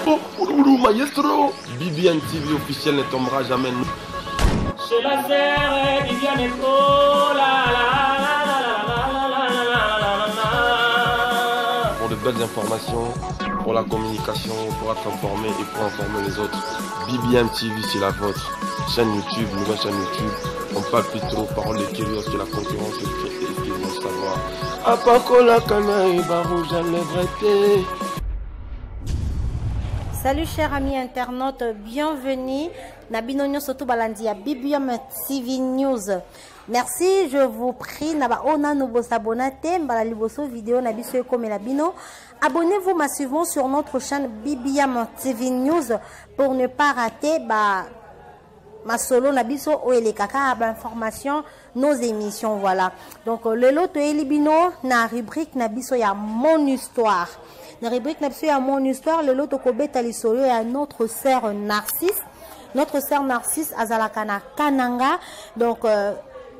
Oh, Oulou, maestro. Bibiane TV officiel ne tombera jamais. Chez la serre, Bibiane est trop Pour de belles informations, pour la communication, pour être informé et pour informer les autres. Bibiane TV, c'est la vôtre. Chaîne YouTube, nouvelle chaîne YouTube. On parle plus trop, parole de curieux que la concurrence est qui vont savoir. Apakola Kanaï, Barou, Jalevreté. Salut chers amis internautes, bienvenue Nabino surtout balandi à Bibiane TV News. Merci, je vous prie naba ona no abonnate mbala liboso vidéo na biso comme la bino. Abonnez-vous massivement sur notre chaîne Bibiane TV News pour ne pas rater ma solo na biso o ele kaka information nos émissions voilà. Donc le lot elibino na rubrique na biso ya mon histoire. La rubrique à mon histoire, le lot okobeta lisolo à notre sœur Narcisse. Notre sœur Narcisse azalakana kananga. Donc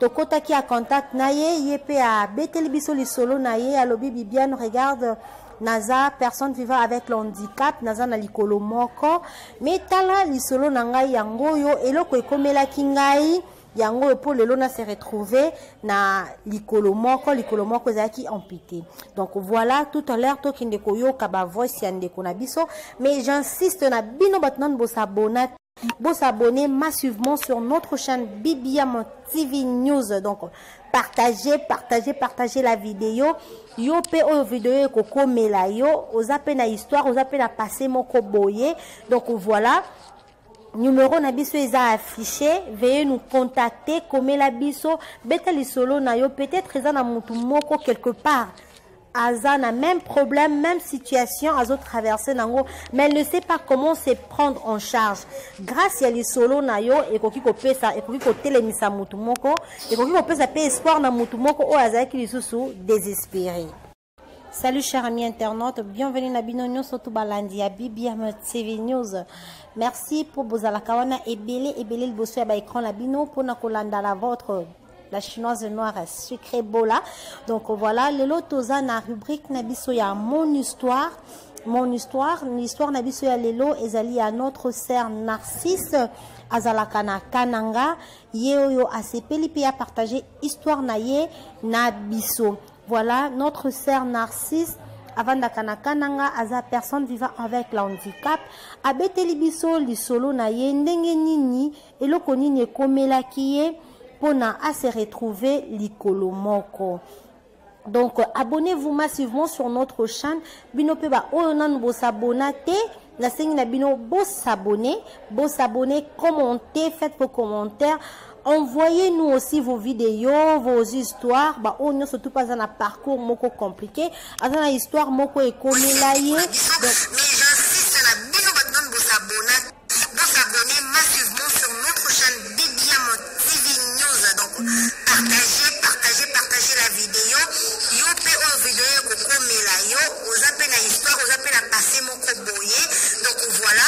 tokota qui a contact naye yepe a betel biso lisolo naye alobi Bibiane regarde naza personne vivant avec le handicap naza na likolo moko mais tala lisolo nangai yango yo eloko ekomela kingai yango pour le lona se retrouver na likolo moko zaki amputé. Donc voilà, tout à l'heure to kinde koyo kaba voice yande kona biso, mais j'insiste na bino batnan bo s'abonner massivement sur notre chaîne Bibiane TV News. Donc partagez la vidéo. Yo pe o vidéo koko mela yo, ozape na histoire, ozape na passé moko boye. Donc voilà. Numéro nabiso est affiché, veuillez nous contacter comme la biso beta lisolo na yo peut-être eza na mutu moko quelque part aza na même problème même situation azo traverser nango mais elle ne sait pas comment se prendre en charge grâce à lisolo na yo ekoki kopesa ekoki kotelemisa mutu moko ekoki kopesa pe espoir na mutu moko o azaki lisusu désespéré. Salut chers amis internautes, bienvenue na Binonio surtout balandi à Bibiane TV News. Merci pour vos alakawana et belé le bosso à écran la bino pour na kolanda la vôtre la chinoise noire sucré bola. Donc voilà, le lotoza na rubrique nabiso ya mon histoire l'histoire nabiso ya lelo ezali à notre sœur Narcisse azalakana kananga yeoyo asepeli pe a partager histoire na ye na biso. Voilà, notre sœur Narcisse, avant d'akanakananga, aza personne vivant avec le handicap, abeteli biso lisolo na ye ndenge nini eloko nini ekomela kiye pona a se retrouver likolo moko. Donc abonnez-vous massivement sur notre chaîne bino pe ba oyo nanu bo s'abonner la sengi na bino bo s'abonner, commentez, faites vos commentaires. Envoyez-nous aussi vos vidéos, vos histoires. Bah, on ne surtout pas dans un parcours moko compliqué. Dans une histoire moko économique. Donc, j'insiste à la bino batman de s'abonner massivement sur notre chaîne Bibiane TV News. Donc, partagez la vidéo. Yo pe on vidéo koko mela yo. Aux appels à histoire, aux appels à passer moko boye. Donc voilà.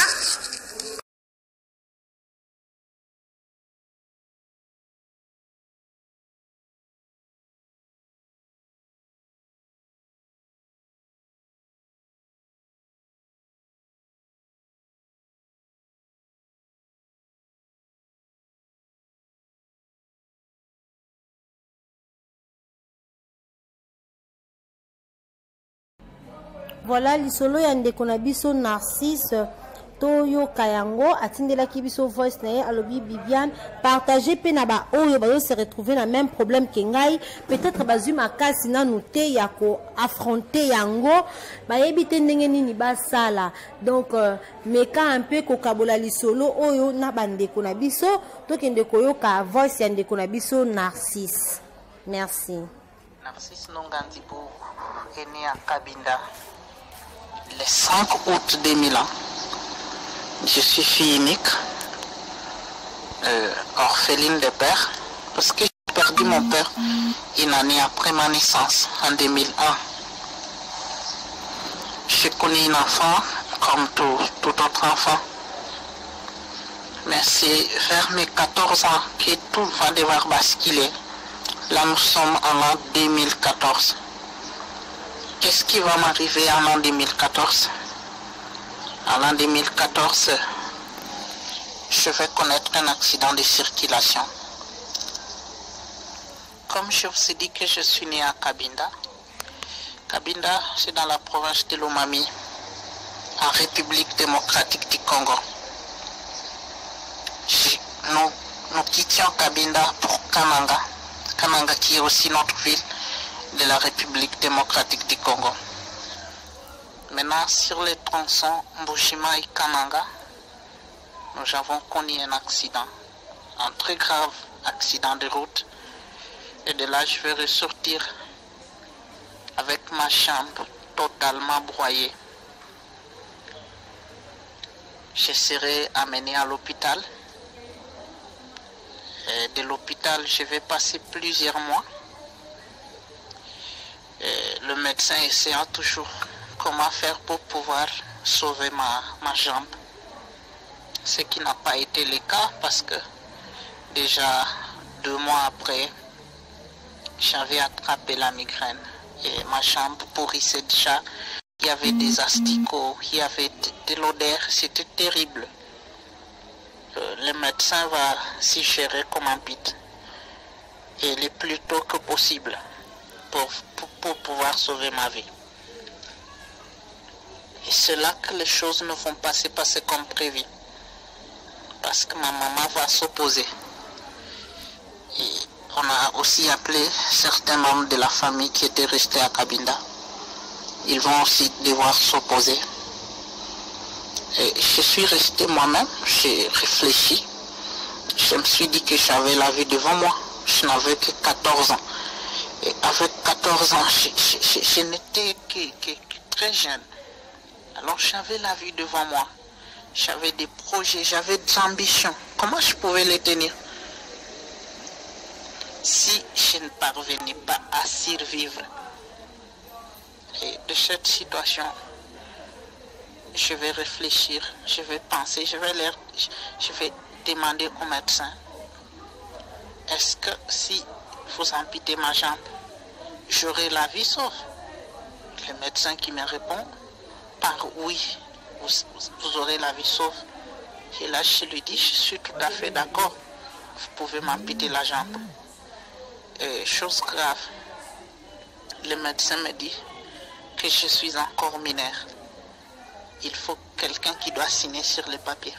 voilà lisolo ya ndeko na biso Narcisse toyo kayango atindela ki biso voice na ye alobi Bibiane partager pe na ba oyo ba se retrouver na même problème que ngai peut-être bazuma kasi na noté ya ko affronter yango ba yebite ndenge nini ba sala donc meka un peu ko kabola lisolo oyo na bandeko na biso to kende koyo ka voice ya ndeko na biso Narcisse. Merci. Narcisse Nongandibo est né à Cabinda le 5 août 2001. Je suis fille unique, orpheline de père, parce que j'ai perdu mon père une année après ma naissance, en 2001. J'ai connu un enfant comme tout autre enfant. Mais c'est vers mes 14 ans que tout va devoir basculer. Là, nous sommes en l'an 2014. Qu'est-ce qui va m'arriver en l'an 2014? En l'an 2014, je vais connaître un accident de circulation. Comme je vous ai dit que je suis né à Cabinda. Cabinda, c'est dans la province de Lomami, en République démocratique du Congo. Nous quittions Cabinda pour Kananga. Kananga qui est aussi notre ville de la République démocratique du Congo. Maintenant, sur les tronçons Mbushima et Kananga, nous avons connu un accident, un très grave accident de route. Et de là, je vais ressortir avec ma chambre totalement broyée. Je serai amené à l'hôpital. Et de l'hôpital, je vais passer plusieurs mois. Et le médecin essayant toujours comment faire pour pouvoir sauver ma jambe. Ce qui n'a pas été le cas parce que déjà 2 mois après, j'avais attrapé la migraine et ma jambe pourrissait déjà. Il y avait des asticots, il y avait de l'odeur, c'était terrible. Le médecin va suggérer qu'on m'ampute et le plus tôt que possible pour pouvoir sauver ma vie. Et c'est là que les choses ne vont pas se passer comme prévu. Parce que ma maman va s'opposer. Et on a aussi appelé certains membres de la famille qui étaient restés à Cabinda. Ils vont aussi devoir s'opposer. Et je suis resté moi-même, j'ai réfléchi. Je me suis dit que j'avais la vie devant moi. Je n'avais que 14 ans. Et avec 14 ans, je n'étais que très jeune. Alors j'avais la vie devant moi. J'avais des projets, j'avais des ambitions. Comment je pouvais les tenir? Si je ne parvenais pas à survivre et de cette situation, je vais réfléchir, je vais penser, je vais demander au médecin, est-ce que si vous amputez ma jambe, j'aurai la vie sauve? Le médecin qui me répond par oui, vous aurez la vie sauve. Et là, je lui dis, je suis tout à fait d'accord, vous pouvez m'amputer la jambe. Et chose grave, le médecin me dit que je suis encore mineur. Il faut quelqu'un qui doit signer sur les papiers,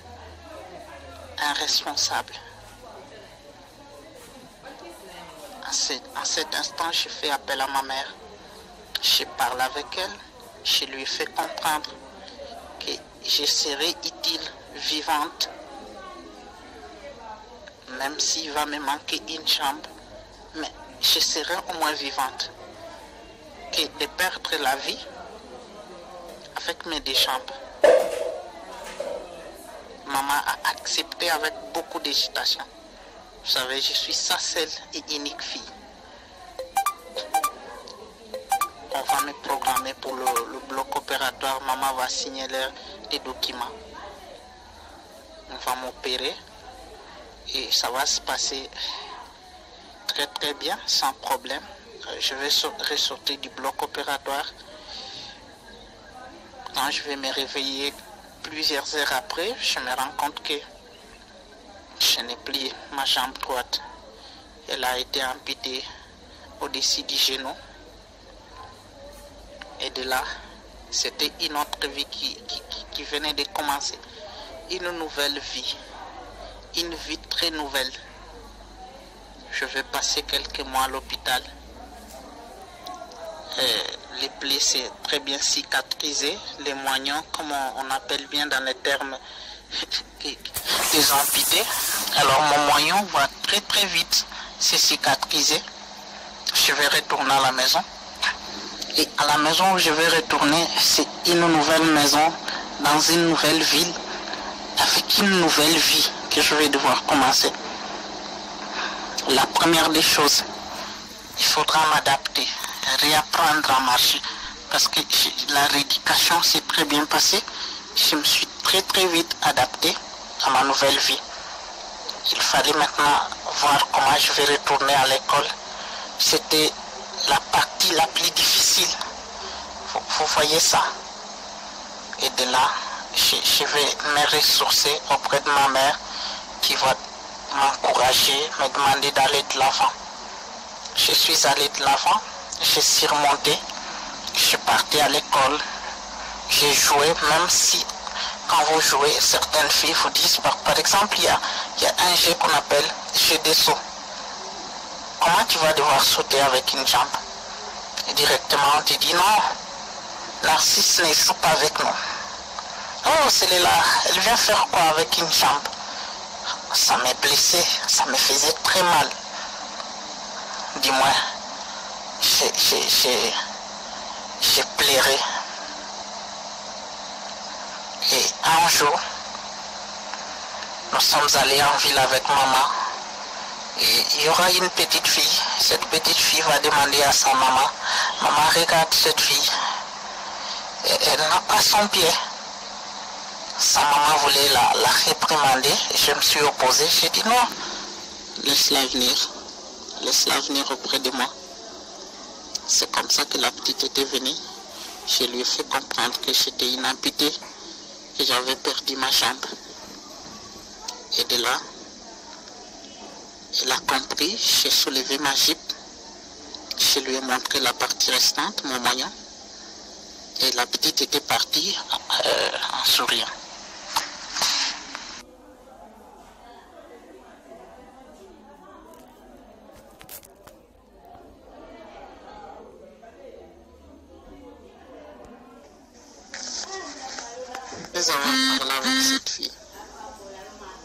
un responsable. En cet instant, je fais appel à ma mère. Je parle avec elle, je lui fais comprendre que je serai utile, vivante, même s'il va me manquer une jambe, mais je serai au moins vivante. Et de perdre la vie avec mes 2 jambes. Maman a accepté avec beaucoup d'hésitation. Vous savez, je suis sa seule et unique fille. On va me programmer pour le bloc opératoire. Maman va signer les documents. On va m'opérer et ça va se passer très très bien, sans problème. Je vais ressortir du bloc opératoire. Quand je vais me réveiller plusieurs heures après, je me rends compte que je n'ai plus ma jambe droite. Elle a été amputée au-dessus du genou. Et de là, c'était une autre vie qui venait de commencer. Une nouvelle vie. Une vie très nouvelle. Je vais passer quelques mois à l'hôpital. Les plaies c'est très bien cicatrisé. Les moignons, comme on appelle bien dans les termes des amputés. Alors mon moignon va très très vite se cicatriser. Je vais retourner à la maison. Et à la maison où je vais retourner, c'est une nouvelle maison dans une nouvelle ville avec une nouvelle vie que je vais devoir commencer. La première des choses, il faudra m'adapter, réapprendre à marcher parce que la rééducation s'est très bien passée. Je me suis très très vite adapté à ma nouvelle vie. Il fallait maintenant voir comment je vais retourner à l'école. C'était la partie la plus difficile. Vous voyez ça. Et de là, je vais me ressourcer auprès de ma mère qui va m'encourager, me demander d'aller de l'avant. Je suis allé de l'avant, j'ai surmonté, je partais à l'école, j'ai joué, même si quand vous jouez, certaines filles vous disent, par exemple, il y a un jeu qu'on appelle jeu des sauts. Comment tu vas devoir sauter avec une jambe? Et directement on te dit non, Narcisse ne joue pas avec nous. Oh, celle-là, elle vient faire quoi avec une jambe? Ça m'a blessé, ça me faisait très mal. Dis-moi, j'ai pleuré. Et un jour, nous sommes allés en ville avec maman. Et il y aura une petite fille. Cette petite fille va demander à sa maman, maman, regarde cette fille. Et elle n'a pas son pied. Sa maman voulait la réprimander. Je me suis opposé. J'ai dit non, laisse-la venir. Laisse-la venir auprès de moi. C'est comme ça que la petite était venue. Je lui ai fait comprendre que j'étais une amputée, que j'avais perdu ma jambe. Et de là, elle a compris, j'ai soulevé ma jupe, je lui ai montré la partie restante, mon moyen, et la petite était partie en souriant. Après avoir parlé avec cette fille,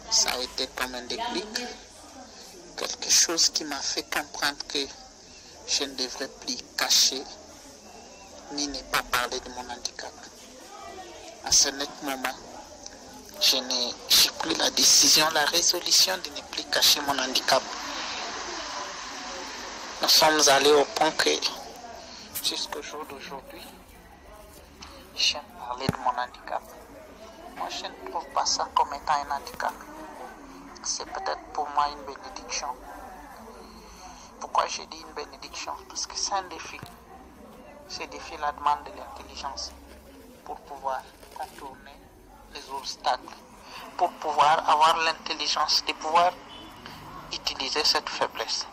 ça a été comme un déclic, quelque chose qui m'a fait comprendre que je ne devrais plus cacher ni ne pas parler de mon handicap. À ce net moment, j'ai pris la décision, la résolution de ne plus cacher mon handicap. Nous sommes allés au point que jusqu'au jour d'aujourd'hui, j'aime parler de mon handicap. Moi, je ne trouve pas ça comme étant un handicap. C'est peut-être pour moi une bénédiction. Pourquoi j'ai dit une bénédiction? Parce que c'est un défi. Ce défi la demande de l'intelligence pour pouvoir contourner les obstacles, pour pouvoir avoir l'intelligence de pouvoir utiliser cette faiblesse.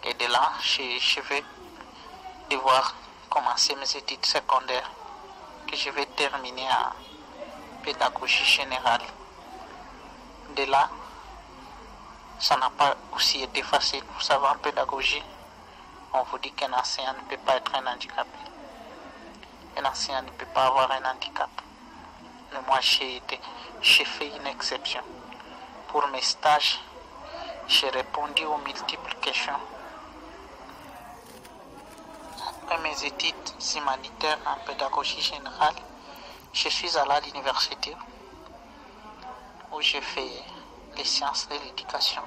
Et de là, je vais devoir commencer mes études secondaires que je vais terminer en pédagogie générale. De là, ça n'a pas aussi été facile. Vous savez, en pédagogie, on vous dit qu'un enseignant ne peut pas être un handicapé. Un enseignant ne peut pas avoir un handicap. Mais moi, j'ai fait une exception. Pour mes stages, j'ai répondu aux multiples questions. Après mes études humanitaires en pédagogie générale, je suis allé à l'université où j'ai fait les sciences de l'éducation.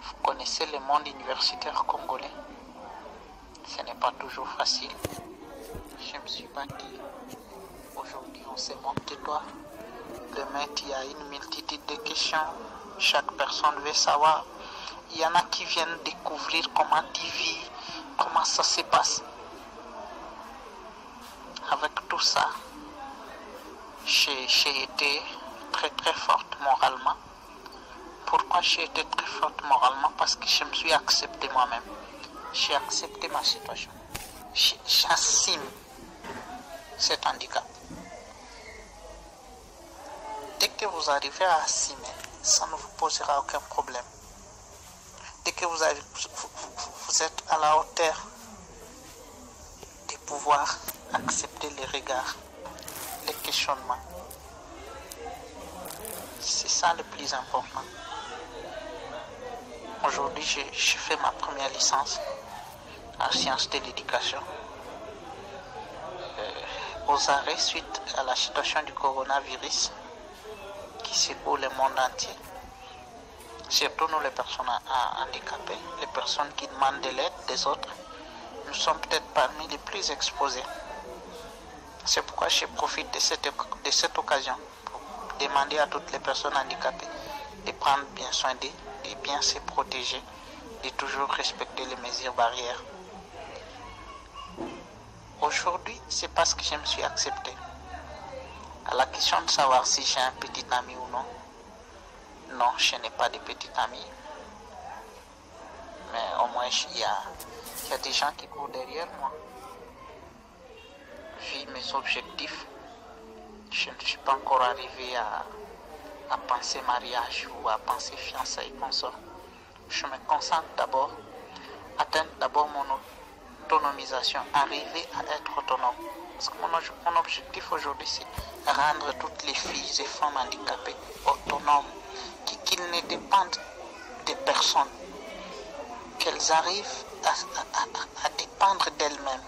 Vous connaissez le monde universitaire congolais. Ce n'est pas toujours facile. Je me suis battu. Aujourd'hui, on se moque de toi. Demain, il y a une multitude de questions. Chaque personne veut savoir. Il y en a qui viennent découvrir comment tu vis, comment ça se passe. Avec tout ça, j'ai été très forte moralement. Pourquoi j'ai été très forte moralement? Parce que je me suis accepté moi-même. J'ai accepté ma situation. J'assume cet handicap. Dès que vous arrivez à assumer, ça ne vous posera aucun problème. Dès que vous êtes à la hauteur de pouvoir accepter les regards, les questionnements, c'est ça le plus important. Aujourd'hui, j'ai fait ma première licence en sciences de l'éducation. Aux arrêts suite à la situation du coronavirus qui secoue le monde entier. Surtout nous les personnes handicapées, les personnes qui demandent de l'aide des autres, nous sommes peut-être parmi les plus exposés. C'est pourquoi je profite de cette occasion pour demander à toutes les personnes handicapées de prendre bien soin d'eux, de bien se protéger, de toujours respecter les mesures barrières. Aujourd'hui, c'est parce que je me suis accepté. À la question de savoir si j'ai un petit ami ou non, non, je n'ai pas de petit ami. Mais au moins, il y a des gens qui courent derrière moi. Vu mes objectifs, je ne suis pas encore arrivé à penser mariage ou à penser fiançailles, consort. Je me concentre d'abord, atteindre d'abord mon autonomisation, arriver à être autonome. Parce que mon objectif aujourd'hui, c'est rendre toutes les filles et femmes handicapées autonomes, qu'ils ne dépendent de personne, qu'elles arrivent à dépendre d'elles-mêmes,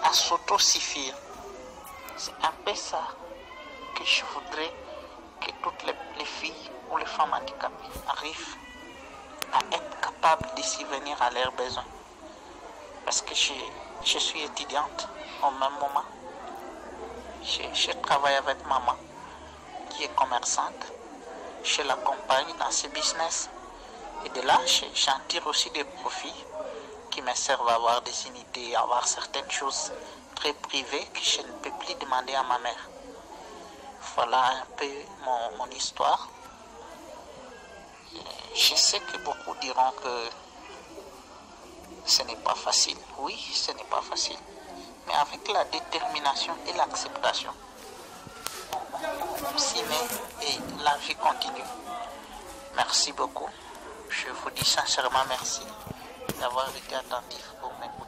à s'autosuffire. C'est un peu ça que je voudrais que toutes les filles ou les femmes handicapées arrivent à être capables de subvenir à leurs besoins. Parce que je suis étudiante au même moment. Je travaille avec maman qui est commerçante. Je l'accompagne dans ses business. Et de là, j'en tire aussi des profits qui me servent à avoir des unités, à avoir certaines choses très privées que je ne peux plus demander à ma mère. Voilà un peu mon histoire. Je sais que beaucoup diront que ce n'est pas facile. Oui, ce n'est pas facile. Mais avec la détermination et l'acceptation, on s'y met et la vie continue. Merci beaucoup. Je vous dis sincèrement merci d'avoir été attentif pour m'écouter.